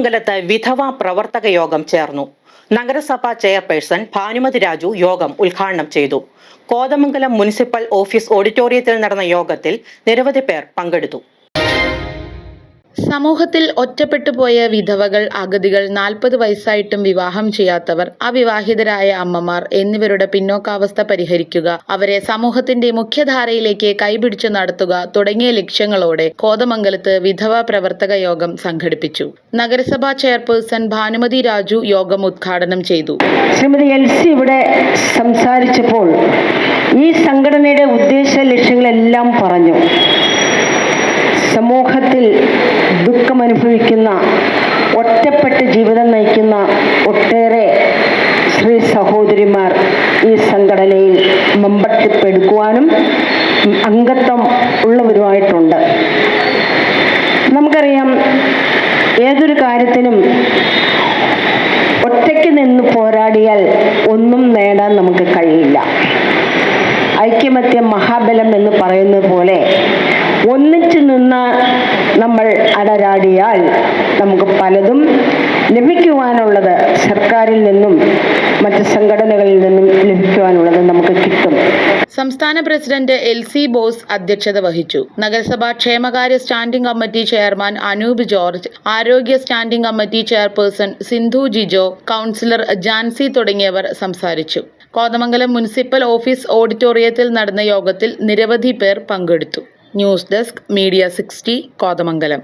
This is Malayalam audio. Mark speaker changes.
Speaker 1: കോതമംഗലത്ത് വിധവാ പ്രവർത്തക യോഗം ചേർന്നു. നഗരസഭാ ചെയർപേഴ്സൺ ഭാനുമതി രാജു യോഗം ഉദ്ഘാടനം ചെയ്തു. കോതമംഗലം മുനിസിപ്പൽ ഓഫീസ് ഓഡിറ്റോറിയത്തിൽ നടന്ന യോഗത്തിൽ നിരവധി പേർ പങ്കെടുത്തു.
Speaker 2: സമൂഹത്തിൽ ഒറ്റപ്പെട്ടുപോയ വിധവകൾ, അഗതികൾ, 40 വയസ്സായിട്ടും വിവാഹം ചെയ്യാത്തവർ, അവിവാഹിതരായ അമ്മമാർ എന്നിവരുടെ പിന്നോക്കാവസ്ഥ പരിഹരിക്കുക, അവരെ സമൂഹത്തിന്റെ മുഖ്യധാരയിലേക്ക് കൈപിടിച്ചു നടത്തുക തുടങ്ങിയ ലക്ഷ്യങ്ങളോടെ കോതമംഗലത്ത് വിധവാ പ്രവർത്തക യോഗം സംഘടിപ്പിച്ചു. നഗരസഭാ ചെയർപേഴ്സൺ ഭാനുമതി രാജു യോഗം ഉദ്ഘാടനം ചെയ്തു.
Speaker 3: ശ്രീമതി എൽസി ഇവിടെ സംസാരിച്ചപ്പോൾ ഈ സംഘടനയുടെ ഉദ്ദേശ ലക്ഷ്യങ്ങളെല്ലാം പറഞ്ഞു. സമൂഹത്തിൽ ദുഃഖമനുഭവിക്കുന്ന, ഒറ്റപ്പെട്ട് ജീവിതം നയിക്കുന്ന ഒട്ടേറെ സ്ത്രീ സഹോദരിമാർ ഈ സംഘടനയിൽ മെമ്പർഷിപ്പ് എടുക്കുവാനും അംഗത്വം ഉള്ളവരുമായിട്ടുണ്ട്. നമുക്കറിയാം, ഏതൊരു കാര്യത്തിനും ഒറ്റയ്ക്ക് നിന്ന് പോരാടിയാൽ ഒന്നും നേടാൻ നമുക്ക് കഴിയില്ല. ഐക്യമത്യം മഹാബലം എന്ന് പറയുന്നത് പോലെ ഒന്നിച്ചു നിന്ന് നമ്മൾ അടരാടിയാൽ നമുക്ക് പലതും ലഭിക്കുവാനുള്ളത് സർക്കാരിൽ നിന്നും മറ്റ് സംഘടനകളിൽ നിന്നും ലഭിക്കുവാനുള്ളത് നമുക്ക് കിട്ടും.
Speaker 2: സംസ്ഥാന പ്രസിഡന്റ് എൽസി ബോസ് അധ്യക്ഷത വഹിച്ചു. നഗരസഭാ ക്ഷേമകാര്യ standing committee chairman Anoop George, ആരോഗ്യ standing committee chairperson Sindhu Jijo, councillor Jancy തുടങ്ങിയവർ സംസാരിച്ചു. കോതമംഗലം മുനിസിപ്പൽ ഓഫീസ് ഓഡിറ്റോറിയത്തിൽ നടന്ന യോഗത്തിൽ നിരവധി പേർ പങ്കെടുത്തു. News desk media 60 Kothamangalam.